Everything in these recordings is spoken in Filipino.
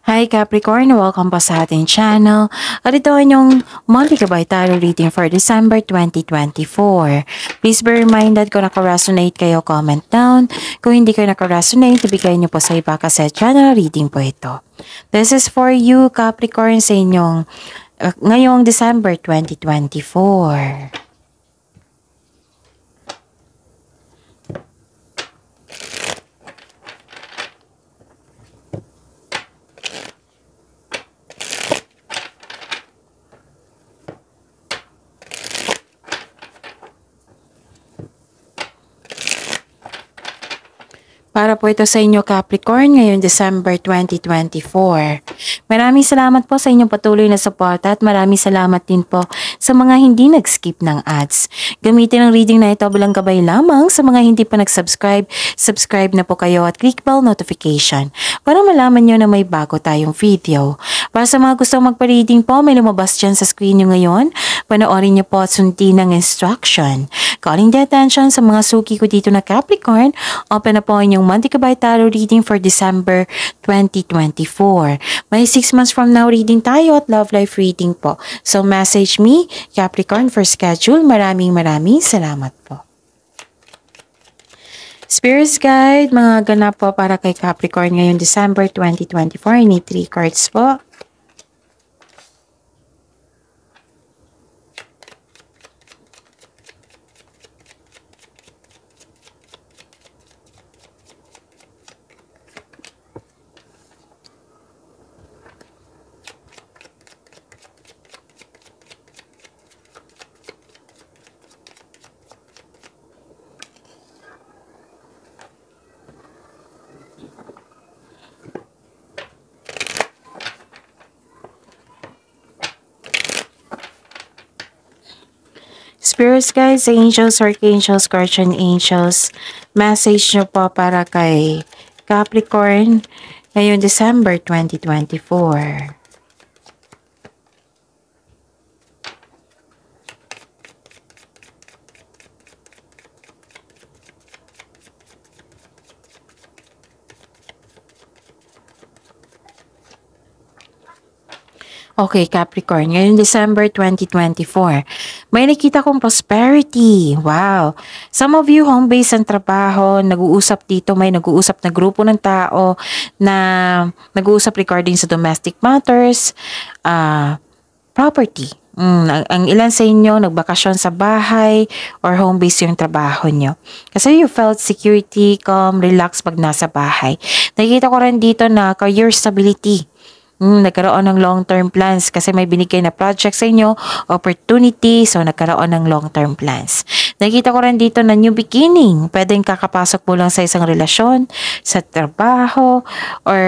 Hi Capricorn! Welcome po sa ating channel. At ito ang inyong monthly gabay tarot reading for December 2024. Please be reminded kung naka-resonate kayo, comment down. Kung hindi kayo naka-resonate, ibigay niyo po sa iba kasi channel reading po ito. This is for you Capricorn sa inyong ngayong December 2024. Para po ito sa inyo Capricorn ngayong December 2024. Maraming salamat po sa inyong patuloy na suporta at maraming salamat din po sa mga hindi nag-skip ng ads. Gamitin ang reading na ito bilang gabay lamang sa mga hindi pa nag-subscribe. Subscribe na po kayo at click bell notification para malaman nyo na may bago tayong video. Para sa mga gustong magpa-reading po, may lumabas dyan sa screen nyo ngayon. Panoorin nyo po at sundin ng instruction. Calling the attention sa mga suki ko dito na Capricorn, open na po inyong monthly gabay tarot reading for December 2024. May 6 months from now reading tayo at love life reading po. So message me, Capricorn, for schedule. Maraming salamat po. Spirits Guide, mga ganap po para kay Capricorn ngayong December 2024. I need 3 cards po. Spirits Guides, Angels, Archangels, Guardian Angels, message nyo po para kay Capricorn ngayong December 2024. Okay, Capricorn, ngayon December 2024, may nakita kong prosperity. Wow! Some of you, home-based ang trabaho, nag-uusap dito, may nag-uusap na grupo ng tao na nag-uusap regarding sa domestic matters, property. Ang ilan sa inyo, nagbakasyon sa bahay or home-based yung trabaho nyo. Kasi you felt security, calm, relax pag nasa bahay. Nakikita ko rin dito na career stability. Nagkaroon ng long-term plans kasi may binigay na project sa inyo, opportunity, so nagkaroon ng long-term plans. Nakita ko rin dito na new beginning. Pwedeng kakapasok mo lang sa isang relasyon, sa trabaho, or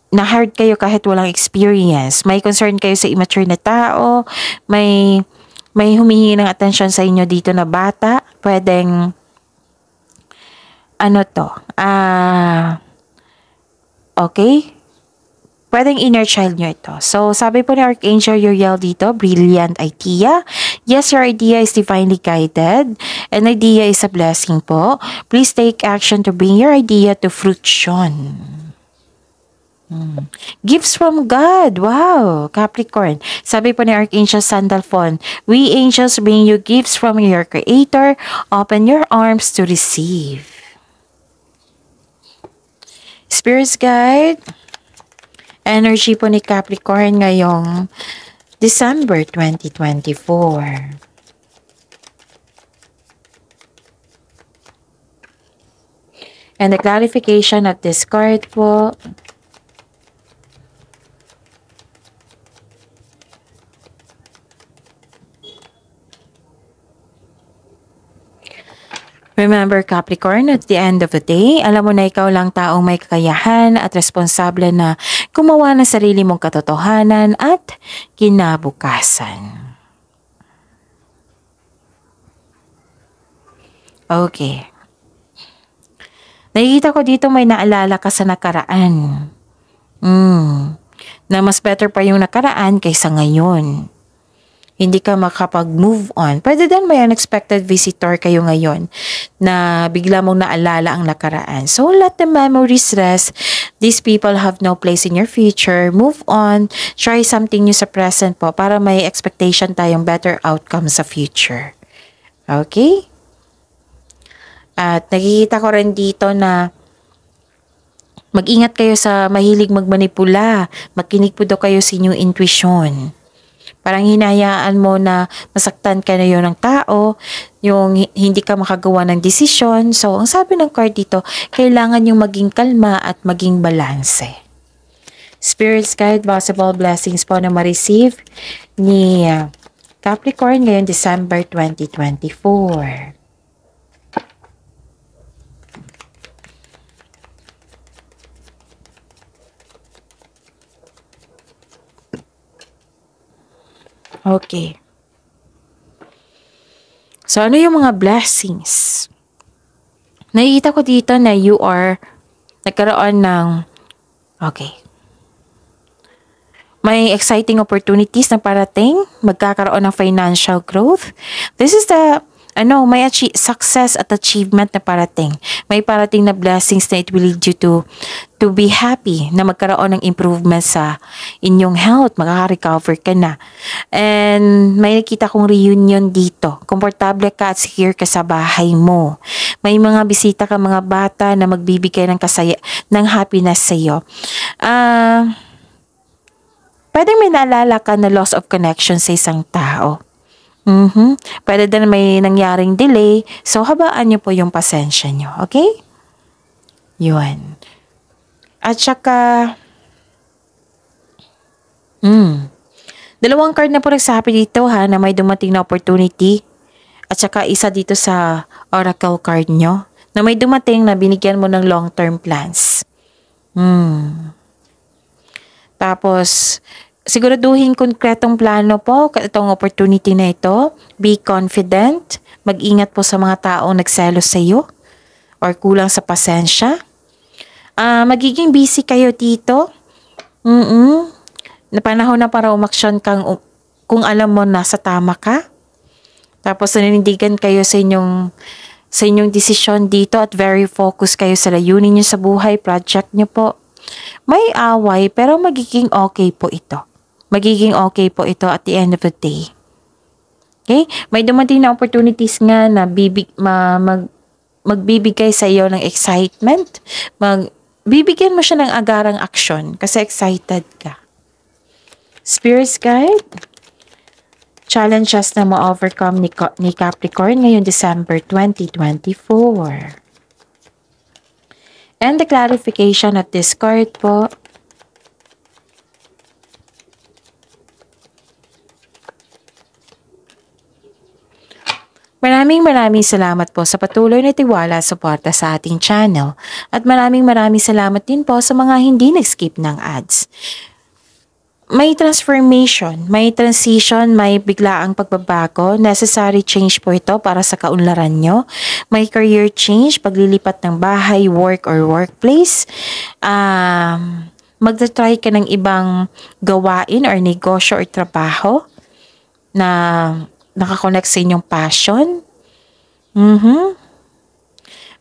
na-hard kayo kahit walang experience. May concern kayo sa immature na tao, may humihingi ng attention sa inyo dito na bata. Pwedeng, okay? Pwedeng inner child nyo ito. So, sabi po ni Archangel Uriel dito, brilliant idea. Yes, your idea is divinely guided. An idea is a blessing po. Please take action to bring your idea to fruition. Gifts from God. Wow, Capricorn. Sabi po ni Archangel Sandalphon, we angels bring you gifts from your Creator. Open your arms to receive. Spirits Guide, energy po ni Capricorn ngayong December 2024. And the clarification of this card po. Remember Capricorn, at the end of the day, alam mo na ikaw lang taong may kakayahan at responsable na gumawa ng sarili mong katotohanan at kinabukasan. Okay. Nakikita ko dito may naalala ka sa nakaraan. Na mas better pa yung nakaraan kaysa ngayon. hindi ka makapag-move on. Pwede din may unexpected visitor kayo ngayon na bigla mong naalala ang nakaraan. So let the memories rest. These people have no place in your future. Move on. Try something new sa present po para may expectation tayong better outcome sa future. Okay? At nakikita ko rin dito na mag-ingat kayo sa mahilig magmanipula. Makinig po daw kayo sa inyong intuition. Parang hinahayaan mo na masaktan ka na yun ng tao, yung hindi ka makagawa ng desisyon. So, ang sabi ng card dito, kailangan yung maging kalma at maging balanse. Spirit's guide, possible blessings po na ma-receive ni Capricorn ngayon December 2024. Okay. So, ano yung mga blessings? Nakikita ko dito na you are nagkaroon ng, okay, may exciting opportunities na parating, magkakaroon ng financial growth. This is the, may success at achievement na parating. May parating na blessings na it will lead you to be happy, na magkaroon ng improvement sa inyong health, makaka-recover ka na. And may nakita kong reunion dito. Komportable ka at secure ka sa bahay mo. May mga bisita ka, mga bata na magbibigay ng ng happiness sa iyo. Pwedeng may naalala ka na loss of connection sa isang tao. Pwede din may nangyaring delay. So, habaan nyo po yung pasensya nyo. Okay? Yun. At saka, dalawang card na po nagsabi dito ha, na may dumating na opportunity. At saka isa dito sa oracle card nyo, na may dumating na binigyan mo ng long-term plans. Tapos, siguraduhin konkretong plano po itong opportunity na ito. Be confident. Mag-ingat po sa mga taong nagselos sa iyo or kulang sa pasensya. Magiging busy kayo dito. Na panahon na para umaksyon kung alam mo nasa tama ka. Tapos nanindigan kayo sa inyong desisyon dito at very focused kayo sa layunin niyo sa buhay, project niyo po. May away pero magiging okay po ito. Magiging okay po ito at the end of the day. Okay? May dumating na opportunities nga na magbibigay sa iyo ng excitement. Bibigyan mo siya ng agarang aksyon kasi excited ka. Spirit's guide, challenges na ma-overcome ni Capricorn ngayong December 2024. And the clarification at this card po, maraming salamat po sa patuloy na tiwala at suporta sa ating channel. At maraming salamat din po sa mga hindi nag-skip ng ads. May transformation, may transition, may biglaang pagbabago. Necessary change po ito para sa kaunlaran nyo. May career change, paglilipat ng bahay, work or workplace. Magta-try ka ng ibang gawain or negosyo or trabaho na nakakonect sa inyong passion.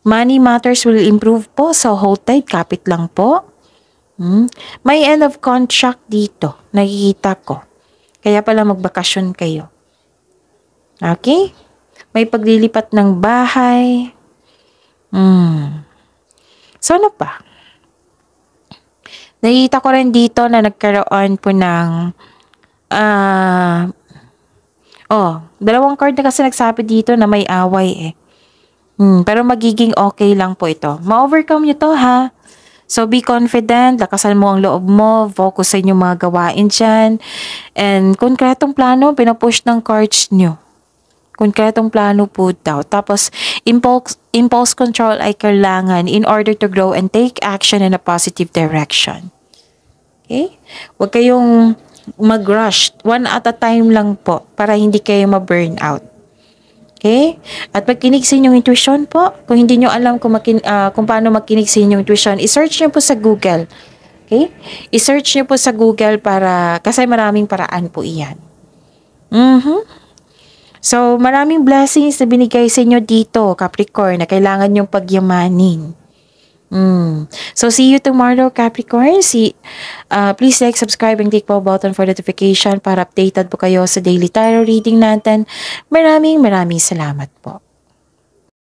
Money matters will improve po. So, hold tight, kapit lang po. May end of contract dito. Nakikita ko. Kaya pala magbakasyon kayo. Okay? May paglilipat ng bahay. So, ano pa? Nakikita ko rin dito na nagkaroon po ng dalawang card na kasi nagsabi dito na may away pero magiging okay lang po ito. Ma-overcome nyo to ha. So be confident, lakasan mo ang loob mo, focus sa inyong mga gawain dyan. And konkretong plano, pinapush ng cards nyo. Konkretong plano po daw. Tapos impulse control ay kailangan in order to grow and take action in a positive direction. Okay? Huwag kayong mag-rush. One at a time lang po para hindi kayo ma-burn out. Okay? At magkinig sa inyong intuition po. Kung hindi nyo alam kung paano magkinig sa inyong intuition, i-search nyo po sa Google. Okay? I-search nyo po sa Google kasi maraming paraan po iyan. Mhm. So, maraming blessings na binigay sa inyo dito, Capricorn, na kailangan nyong pagyamanin. So, see you tomorrow, Capricorn. Please like, subscribe, and click po button for notification para updated po kayo sa daily tarot reading natin. Maraming salamat po.